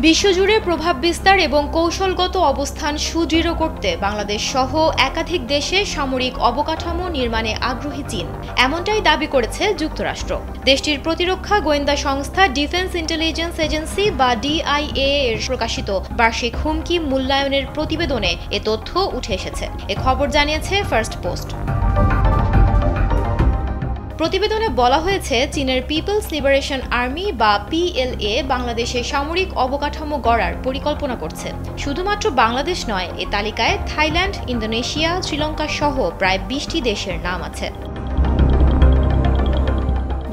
বিশ্বজুড়ে প্রভাব বিস্তার এবং কৌশলগত অবস্থান সুদৃঢ় করতে বাংলাদেশ সহ একাধিক দেশে সামরিক অবকাঠামো নির্মাণে আগ্রহী চীন, এমনটাই দাবি করেছে যুক্তরাষ্ট্র। দেশটির প্রতিরক্ষা গোয়েন্দা সংস্থা ডিফেন্স ইন্টেলিজেন্স এজেন্সি বা ডিআইএ এর প্রকাশিত বার্ষিক হুমকি মূল্যায়নের প্রতিবেদনে এ তথ্য উঠে এসেছে। এ খবর জানিয়েছে ফার্স্ট পোস্ট। প্রতিবেদনে বলা হয়েছে, চীনের পিপলস লিবারেশন আর্মি বা পিএলএ বাংলাদেশে সামরিক অবকাঠামো গড়ার পরিকল্পনা করছে। শুধুমাত্র বাংলাদেশ নয়, এ তালিকায় থাইল্যান্ড, ইন্দোনেশিয়া, শ্রীলঙ্কা সহ প্রায় 20টি দেশের নাম আছে।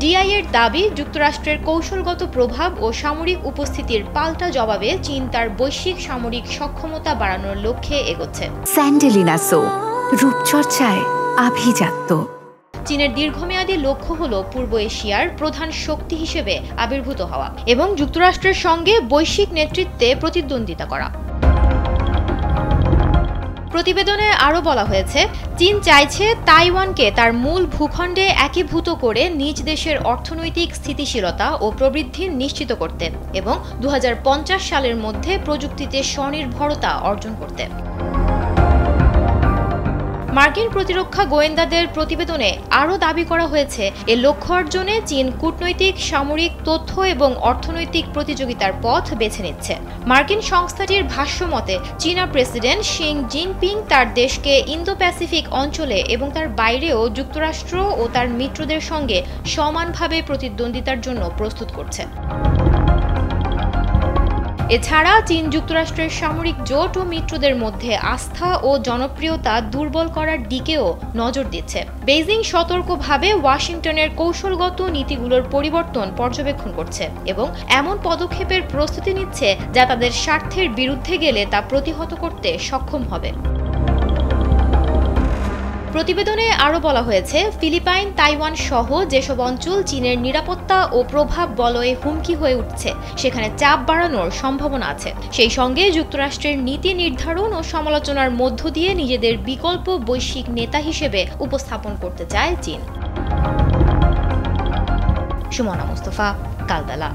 ডিআইএর দাবি, যুক্তরাষ্ট্রের কৌশলগত প্রভাব ও সামরিক উপস্থিতির পাল্টা জবাবে চীন তার বৈশ্বিক সামরিক সক্ষমতা বাড়ানোর লক্ষ্যে এগোচ্ছে। স্যান্ডেলিনা সো, রূপচর্চায় আভিজাত্য। চীনের দীর্ঘমেয়াদী লক্ষ্য হল পূর্ব এশিয়ার প্রধান শক্তি হিসেবে আবির্ভূত হওয়া এবং যুক্তরাষ্ট্রের সঙ্গে বৈশ্বিক নেতৃত্বে প্রতিদ্বন্দ্বিতা করা। প্রতিবেদনে আরও বলা হয়েছে, চীন চাইছে তাইওয়ানকে তার মূল ভূখণ্ডে একীভূত করে নিজ দেশের অর্থনৈতিক স্থিতিশীলতা ও প্রবৃদ্ধি নিশ্চিত করতে এবং 2050 সালের মধ্যে প্রযুক্তিতে স্বনির্ভরতা অর্জন করতে। মার্কিন প্রতিরক্ষা গোয়েন্দাদের প্রতিবেদনে আরও দাবি করা হয়েছে, এ লক্ষ্য অর্জনে চীন কূটনৈতিক, সামরিক, তথ্য এবং অর্থনৈতিক প্রতিযোগিতার পথ বেছে নিচ্ছে। মার্কিন সংস্থাটির ভাষ্যমতে, চীনা প্রেসিডেন্ট শি জিনপিং তার দেশকে ইন্দো প্যাসিফিক অঞ্চলে এবং তার বাইরেও যুক্তরাষ্ট্র ও তার মিত্রদের সঙ্গে সমানভাবে প্রতিদ্বন্দ্বিতার জন্য প্রস্তুত করছে। এছাড়া চীন যুক্তরাষ্ট্রের সামরিক জোট ও মিত্রদের মধ্যে আস্থা ও জনপ্রিয়তা দুর্বল করার দিকেও নজর দিচ্ছে। বেইজিং সতর্কভাবে ওয়াশিংটনের কৌশলগত নীতিগুলোর পরিবর্তন পর্যবেক্ষণ করছে এবং এমন পদক্ষেপের প্রস্তুতি নিচ্ছে যা তাদের স্বার্থের বিরুদ্ধে গেলে তা প্রতিহত করতে সক্ষম হবে। প্রতিবেদনে আরও বলা হয়েছে, ফিলিপাইন, তাইওয়ান সহ যেসব অঞ্চল চীনের নিরাপত্তা ও প্রভাব বলয়ে হুমকি হয়ে উঠছে, সেখানে চাপ বাড়ানোর সম্ভাবনা আছে। সেই সঙ্গে যুক্তরাষ্ট্রের নীতি নির্ধারণ ও সমালোচনার মধ্য দিয়ে নিজেদের বিকল্প বৈশ্বিক নেতা হিসেবে উপস্থাপন করতে চায় চীন। সুমনা মুস্তফা, কালবেলা।